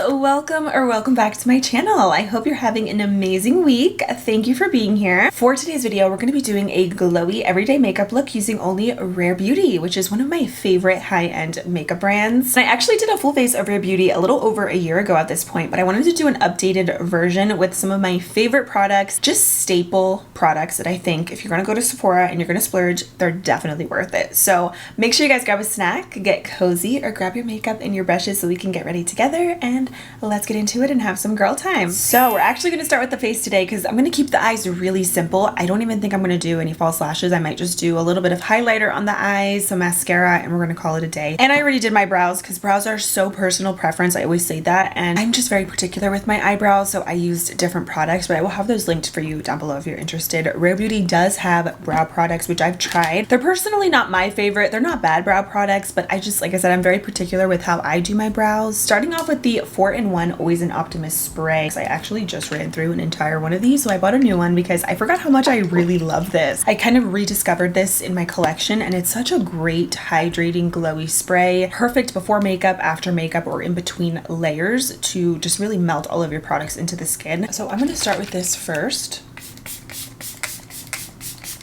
welcome back to my channel. I hope you're having an amazing week. Thank you for being here. For today's video, we're going to be doing a glowy everyday makeup look using only Rare Beauty, which is one of my favorite high-end makeup brands. And I actually did a full face of Rare Beauty a little over a year ago at this point, but I wanted to do an updated version with some of my favorite products, just staple products that I think if you're going to go to Sephora and you're going to splurge, they're definitely worth it. So make sure you guys grab a snack, get cozy, or grab your makeup and your brushes so we can get ready together, and let's get into it and have some girl time. So we're actually going to start with the face today because I'm going to keep the eyes really simple. I don't even think I'm going to do any false lashes. I might just do a little bit of highlighter on the eyes, some mascara, and we're going to call it a day. And I already did my brows because brows are so personal preference. I always say that, and I'm just very particular with my eyebrows, so I used different products, but I will have those linked for you down below if you're interested. Rare Beauty does have brow products, which I've tried. They're personally not my favorite. They're not bad brow products, but I just, like I said, I'm very particular with how I do my brows. Starting off with the 4-in-1 Always an Optimist spray. I actually just ran through an entire one of these, so I bought a new one because I forgot how much I really love this. I kind of rediscovered this in my collection, and it's such a great hydrating glowy spray. Perfect before makeup, after makeup, or in between layers to just really melt all of your products into the skin. So I'm going to start with this first.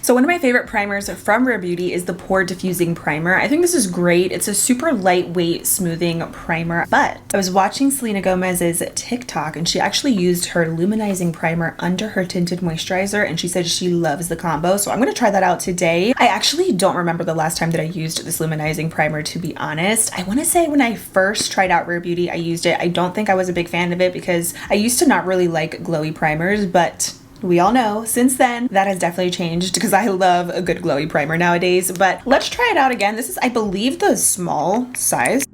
So one of my favorite primers from Rare Beauty is the Pore Diffusing Primer. I think this is great. It's a super lightweight smoothing primer, but I was watching Selena Gomez's TikTok and she actually used her luminizing primer under her tinted moisturizer, and she said she loves the combo. So I'm going to try that out today. I actually don't remember the last time that I used this luminizing primer, to be honest. I want to say when I first tried out Rare Beauty, I used it. I don't think I was a big fan of it because I used to not really like glowy primers, but we all know since then that has definitely changed because I love a good glowy primer nowadays. But let's try it out again. This is, I believe, the small size.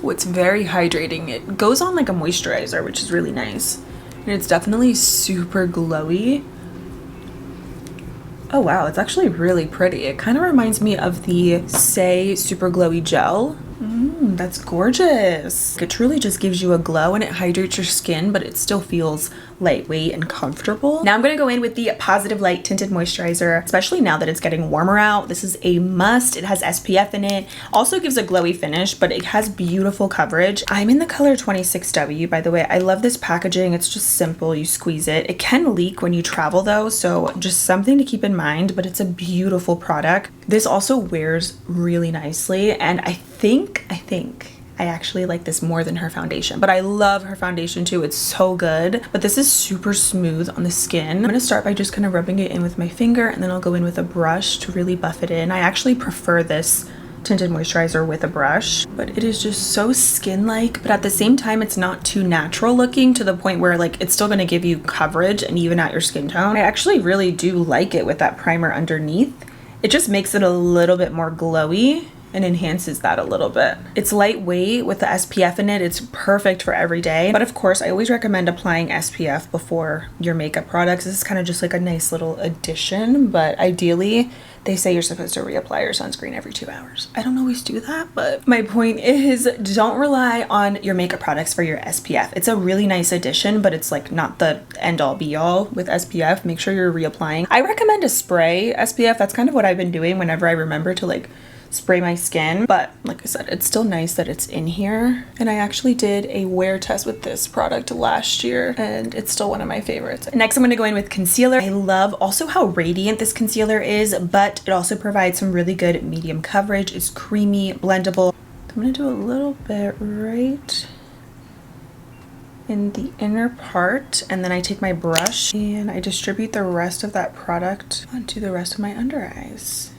Oh, it's very hydrating. It goes on like a moisturizer, which is really nice. And it's definitely super glowy. Oh wow, it's actually really pretty. It kind of reminds me of the Say Super Glowy Gel. That's gorgeous. It truly just gives you a glow and it hydrates your skin, but it still feels lightweight and comfortable. Now I'm going to go in with the Positive Light Tinted Moisturizer, especially now that it's getting warmer out. This is a must. It has SPF in it. Also gives a glowy finish, but it has beautiful coverage. I'm in the color 26W, by the way. I love this packaging. It's just simple. You squeeze it. It can leak when you travel though, so just something to keep in mind, but it's a beautiful product. This also wears really nicely, and I think I actually like this more than her foundation, but I love her foundation too. It's so good, but this is super smooth on the skin. I'm going to start by just kind of rubbing it in with my finger, and then I'll go in with a brush to really buff it in. I actually prefer this tinted moisturizer with a brush, but it is just so skin-like, but at the same time it's not too natural looking to the point where like it's still going to give you coverage and even out your skin tone. I actually really do like it with that primer underneath. It just makes it a little bit more glowy and enhances that a little bit. It's lightweight with the SPF in it. It's perfect for every day. But of course, I always recommend applying SPF before your makeup products. This is kind of just like a nice little addition, but ideally, they say you're supposed to reapply your sunscreen every 2 hours. I don't always do that, but my point is don't rely on your makeup products for your SPF. It's a really nice addition, but it's like not the end all be all with SPF. Make sure you're reapplying. I recommend a spray SPF. That's kind of what I've been doing whenever I remember to like spray my skin, but like I said, it's still nice that it's in here. And I actually did a wear test with this product last year, and it's still one of my favorites. Next, I'm going to go in with concealer. I love also how radiant this concealer is, but it also provides some really good medium coverage. It's creamy, blendable. I'm going to do a little bit right in the inner part, and then I take my brush and I distribute the rest of that product onto the rest of my under eyes.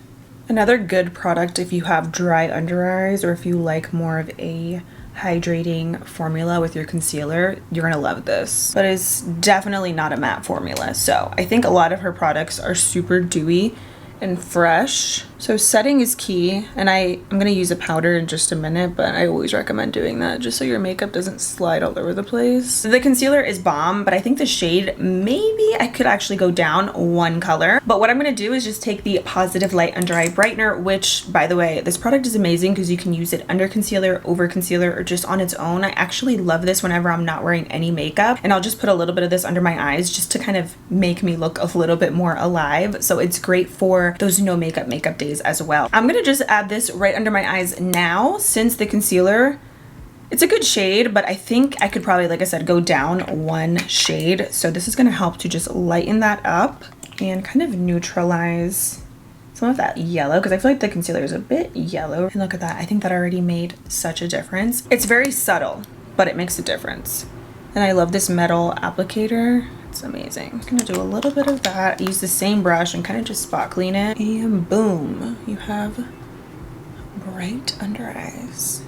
Another good product if you have dry under eyes, or if you like more of a hydrating formula with your concealer, you're gonna love this. But it's definitely not a matte formula. So I think a lot of her products are super dewy and fresh. So setting is key, and I'm gonna use a powder in just a minute, but I always recommend doing that just so your makeup doesn't slide all over the place. The concealer is bomb, but I think the shade, maybe I could actually go down one color. But what I'm gonna do is just take the Positive Light Under Eye Brightener, which, by the way, this product is amazing because you can use it under concealer, over concealer, or just on its own. I actually love this whenever I'm not wearing any makeup, and I'll just put a little bit of this under my eyes just to kind of make me look a little bit more alive. So it's great for those no makeup days days as well. I'm gonna just add this right under my eyes now, since the concealer, it's a good shade, but I think I could probably, like I said, go down one shade. So this is gonna help to just lighten that up and kind of neutralize some of that yellow, because I feel like the concealer is a bit yellow. And look at that, I think that already made such a difference. It's very subtle, but it makes a difference. And I love this metal applicator. It's amazing. I'm gonna do a little bit of that. Use the same brush and kind of just spot clean it. And boom, you have bright under eyes.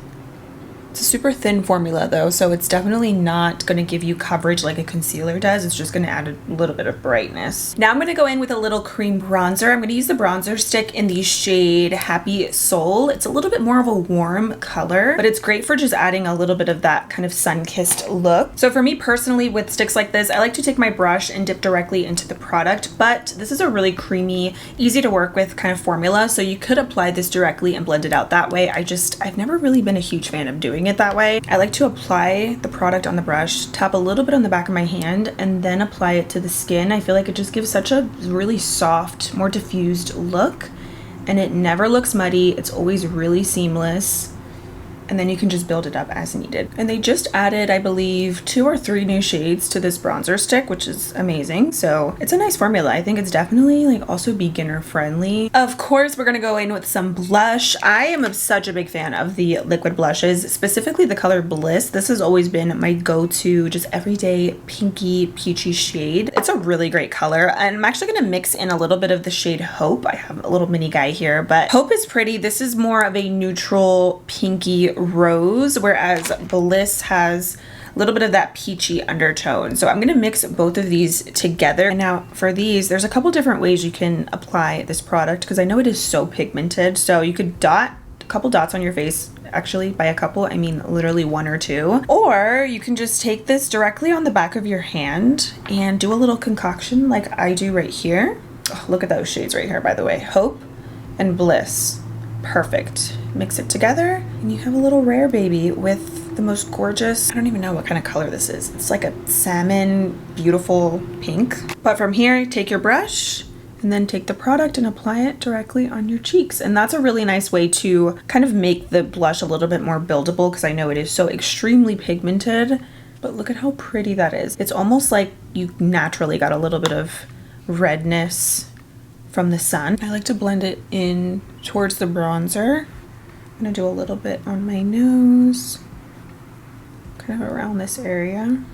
It's a super thin formula though, so it's definitely not going to give you coverage like a concealer does. It's just going to add a little bit of brightness. Now I'm going to go in with a little cream bronzer. I'm going to use the bronzer stick in the shade Happy Soul. It's a little bit more of a warm color, but it's great for just adding a little bit of that kind of sun-kissed look. So for me personally, with sticks like this, I like to take my brush and dip directly into the product, but this is a really creamy, easy to work with kind of formula, so you could apply this directly and blend it out that way. I've never really been a huge fan of doing it that way. I like to apply the product on the brush, tap a little bit on the back of my hand, and then apply it to the skin. I feel like it just gives such a really soft, more diffused look, and it never looks muddy. It's always really seamless. And then you can just build it up as needed. And they just added, I believe, 2 or 3 new shades to this bronzer stick, which is amazing. So it's a nice formula. I think it's definitely like also beginner friendly. Of course, we're gonna go in with some blush. I am such a big fan of the liquid blushes, specifically the color Bliss. This has always been my go-to just everyday pinky peachy shade. It's a really great color. And I'm actually gonna mix in a little bit of the shade Hope. I have a little mini guy here, but Hope is pretty. This is more of a neutral pinky rose, whereas Bliss has a little bit of that peachy undertone. So I'm going to mix both of these together. And now for these, there's a couple different ways you can apply this product, because I know it is so pigmented. So you could dot a couple dots on your face. Actually, by a couple, I mean literally 1 or 2. Or you can just take this directly on the back of your hand and do a little concoction like I do right here. Oh, look at those shades right here, by the way. Hope and Bliss. Perfect. Mix it together and you have a little rare baby with the most gorgeous, I don't even know what kind of color this is. It's like a salmon, beautiful pink. But from here, take your brush and then take the product and apply it directly on your cheeks. And that's a really nice way to kind of make the blush a little bit more buildable, because I know it is so extremely pigmented, but look at how pretty that is. It's almost like you naturally got a little bit of redness from the sun. I like to blend it in towards the bronzer. I'm gonna do a little bit on my nose, kind of around this area.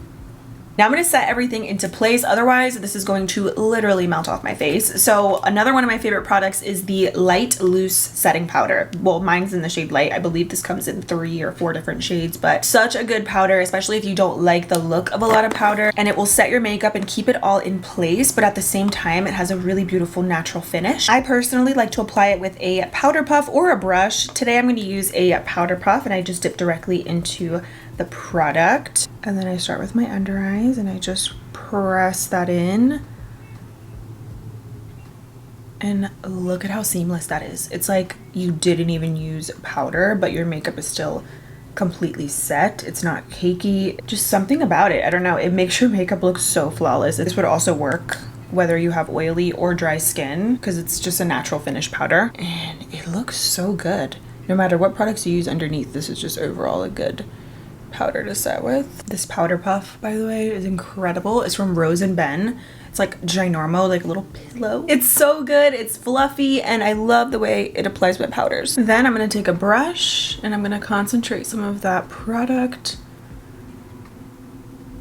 Now I'm going to set everything into place, otherwise this is going to literally melt off my face. So another one of my favorite products is the Light Loose Setting Powder. Well, mine's in the shade Light. I believe this comes in 3 or 4 different shades, but such a good powder, especially if you don't like the look of a lot of powder, and it will set your makeup and keep it all in place, but at the same time it has a really beautiful natural finish. I personally like to apply it with a powder puff or a brush. Today I'm going to use a powder puff, and I just dip directly into the product, and then I start with my under eyes and I just press that in, and look at how seamless that is. It's like you didn't even use powder, but your makeup is still completely set. It's not cakey, just something about it, I don't know, it makes your makeup look so flawless. This would also work whether you have oily or dry skin, because it's just a natural finish powder, and it looks so good. No matter what products you use underneath, this is just overall a good powder to set with. This powder puff, by the way, is incredible. It's from Rose and Ben. It's like ginormo, like a little pillow. It's so good. It's fluffy, and I love the way it applies wet powders. Then I'm going to take a brush and I'm going to concentrate some of that product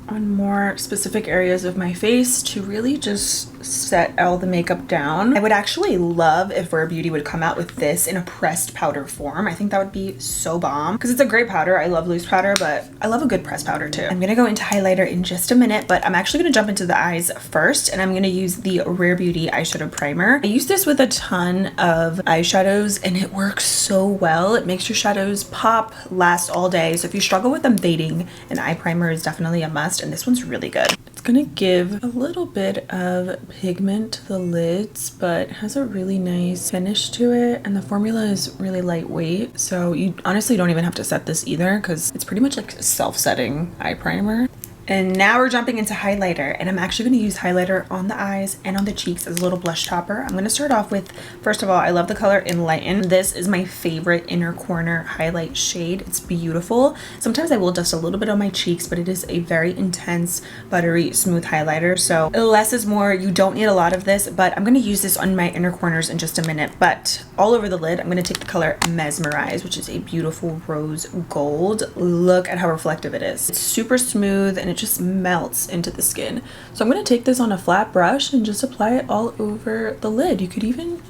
on more specific areas of my face to really just set all the makeup down. I would actually love if Rare Beauty would come out with this in a pressed powder form. I think that would be so bomb, because it's a great powder. I love loose powder, but I love a good pressed powder too. I'm gonna go into highlighter in just a minute, but I'm actually gonna jump into the eyes first, and I'm gonna use the Rare Beauty eyeshadow primer. I use this with a ton of eyeshadows and it works so well. It makes your shadows pop, last all day. So if you struggle with them fading, an eye primer is definitely a must, and this one's really good. It's gonna give a little bit of pigment to the lids, but has a really nice finish to it, and the formula is really lightweight, so you honestly don't even have to set this either, because it's pretty much like a self-setting eye primer. And now we're jumping into highlighter, and I'm actually going to use highlighter on the eyes and on the cheeks as a little blush topper. I'm going to start off with, first of all, I love the color Enlighten. This is my favorite inner corner highlight shade. It's beautiful. Sometimes I will dust a little bit on my cheeks, but it is a very intense, buttery, smooth highlighter. So less is more. You don't need a lot of this, but I'm going to use this on my inner corners in just a minute. But all over the lid, I'm going to take the color Mesmerize, which is a beautiful rose gold. Look at how reflective it is. It's super smooth and it just melts into the skin. So I'm going to take this on a flat brush and just apply it all over the lid. You could even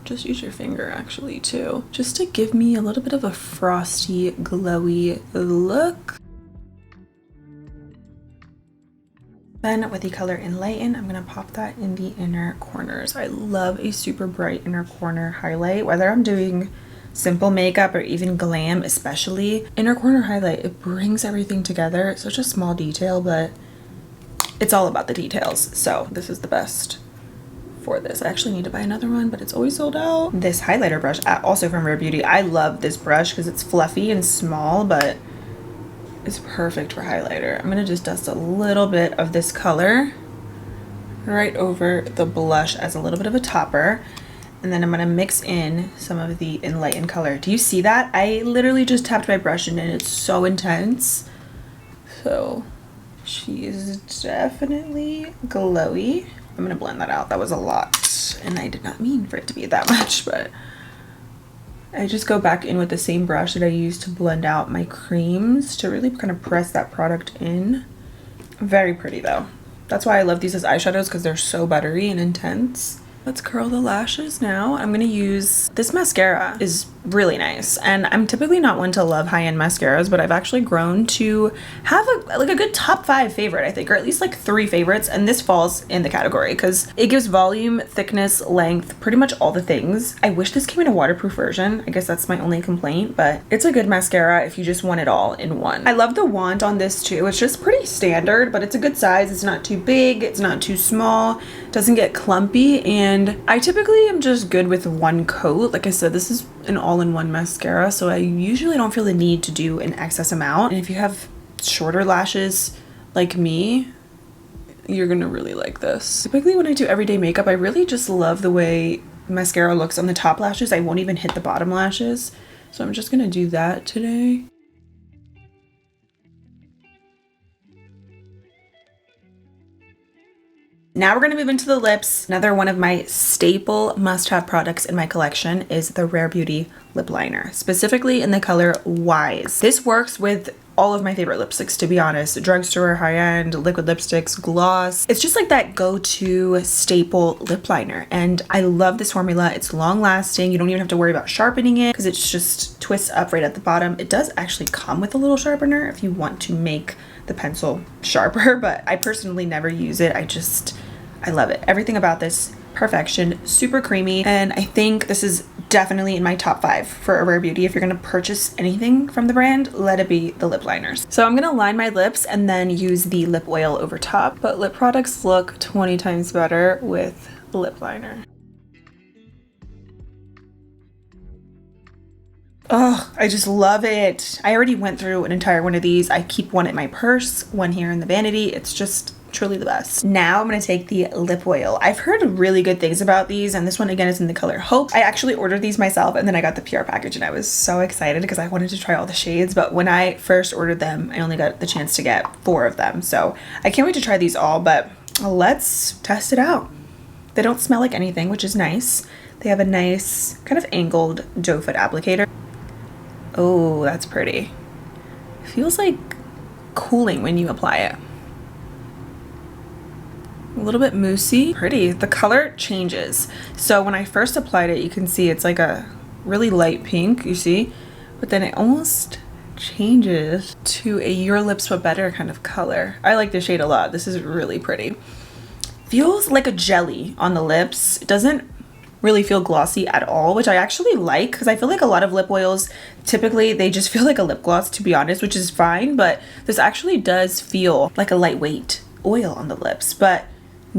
just use your finger actually too, just to give me a little bit of a frosty, glowy look. Then with the color Enlighten, I'm going to pop that in the inner corners. I love a super bright inner corner highlight, whether I'm doing simple makeup or even glam, especially inner corner highlight. It brings everything together. It's such a small detail, but it's all about the details. So this is the best for this. I actually need to buy another one, but it's always sold out. This highlighter brush, also from Rare Beauty. I love this brush because it's fluffy and small, but it's perfect for highlighter. I'm gonna just dust a little bit of this color right over the blush as a little bit of a topper. And then I'm going to mix in some of the Enlighten color. Do you see that? I literally just tapped my brush in and it's so intense. So she is definitely glowy. I'm going to blend that out. That was a lot. And I did not mean for it to be that much, but I just go back in with the same brush that I used to blend out my creams to really kind of press that product in. Very pretty though. That's why I love these as eyeshadows, because they're so buttery and intense. Let's curl the lashes now. I'm gonna use this mascara. Is really nice, and I'm typically not one to love high-end mascaras, but I've actually grown to have a good top 5 favorite, I think, or at least like 3 favorites, and this falls in the category because it gives volume, thickness, length, pretty much all the things. I wish this came in a waterproof version. I guess that's my only complaint, but it's a good mascara if you just want it all in one. I love the wand on this too. It's just pretty standard, but it's a good size. It's not too big, it's not too small, doesn't get clumpy, and I typically am just good with one coat. Like I said, this is an all-in-one mascara, so I usually don't feel the need to do an excess amount. And if you have shorter lashes like me, you're gonna really like this. Typically when I do everyday makeup, I really just love the way mascara looks on the top lashes. I won't even hit the bottom lashes, so I'm just gonna do that today. Now we're going to move into the lips. Another one of my staple must-have products in my collection is the Rare Beauty lip liner, specifically in the color Wise. This works with all of my favorite lipsticks, to be honest. Drugstore, high-end, liquid lipsticks, gloss. It's just like that go-to staple lip liner, and I love this formula. It's long-lasting. You don't even have to worry about sharpening it because it's just twists up right at the bottom. It does actually come with a little sharpener if you want to make the pencil sharper, but I personally never use it. I love it. Everything about this, perfection, super creamy, and I think this is definitely in my top 5 for a Rare Beauty. If you're gonna purchase anything from the brand, let it be the lip liners. So I'm gonna line my lips and then use the lip oil over top, but lip products look 20 times better with lip liner. Oh, I just love it. I already went through an entire one of these. I keep one in my purse, one here in the vanity. It's just truly the best. Now I'm going to take the lip oil. I've heard really good things about these, and this one again is in the color Hope. I actually ordered these myself, and then I got the PR package and I was so excited because I wanted to try all the shades, but when I first ordered them, I only got the chance to get 4 of them. So I can't wait to try these all, but let's test it out. They don't smell like anything, which is nice. They have a nice kind of angled doe foot applicator. Oh, that's pretty. It feels like cooling when you apply it. A little bit moussey. Pretty. The color changes. So when I first applied it, you can see it's like a really light pink, you see? But then it almost changes to a Your Lips But Better kind of color. I like this shade a lot. This is really pretty. Feels like a jelly on the lips. It doesn't really feel glossy at all, which I actually like because I feel like a lot of lip oils, typically they just feel like a lip gloss, to be honest, which is fine, but this actually does feel like a lightweight oil on the lips, but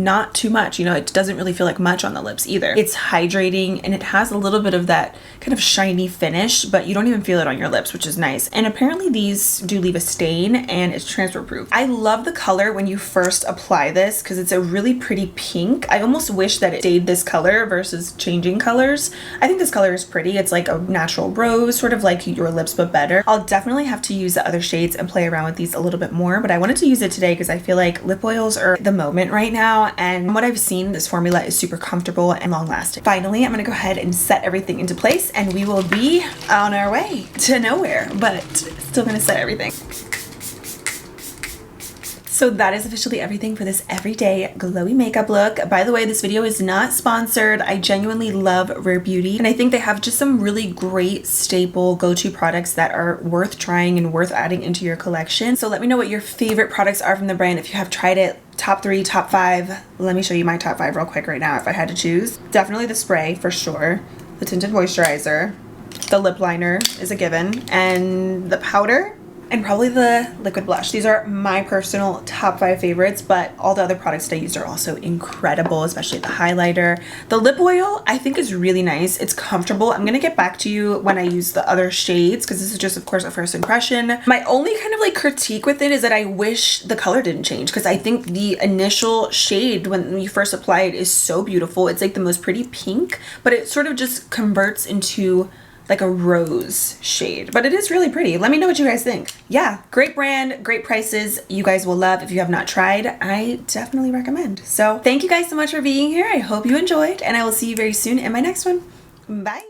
not too much. You know, it doesn't really feel like much on the lips either. It's hydrating and it has a little bit of that kind of shiny finish, but you don't even feel it on your lips, which is nice. And apparently these do leave a stain and it's transfer proof. I love the color when you first apply this because it's a really pretty pink. I almost wish that it stayed this color versus changing colors. I think this color is pretty. It's like a natural rose, sort of like your lips but better. I'll definitely have to use the other shades and play around with these a little bit more, but I wanted to use it today because I feel like lip oils are the moment right now, and what I've seen, this formula is super comfortable and long lasting. Finally, I'm gonna go ahead and set everything into place and we will be on our way to nowhere, but still gonna set everything. So that is officially everything for this everyday glowy makeup look. By the way, this video is not sponsored. I genuinely love Rare Beauty and I think they have just some really great staple go-to products that are worth trying and worth adding into your collection. So let me know what your favorite products are from the brand if you have tried it. Top 3, top 5. Let me show you my top 5 real quick right now if I had to choose. Definitely the spray for sure. The tinted moisturizer. The lip liner is a given. And the powder. And probably the liquid blush. These are my personal top 5 favorites, but all the other products that I used are also incredible, especially the highlighter. The lip oil I think is really nice. It's comfortable. I'm gonna get back to you when I use the other shades because this is just of course a first impression. My only kind of like critique with it is that I wish the color didn't change because I think the initial shade when you first apply it is so beautiful. It's like the most pretty pink, but it sort of just converts into like a rose shade, but it is really pretty. Let me know what you guys think. Yeah, great brand, great prices. You guys will love. If you have not tried, I definitely recommend. So thank you guys so much for being here. I hope you enjoyed and I will see you very soon in my next one. Bye.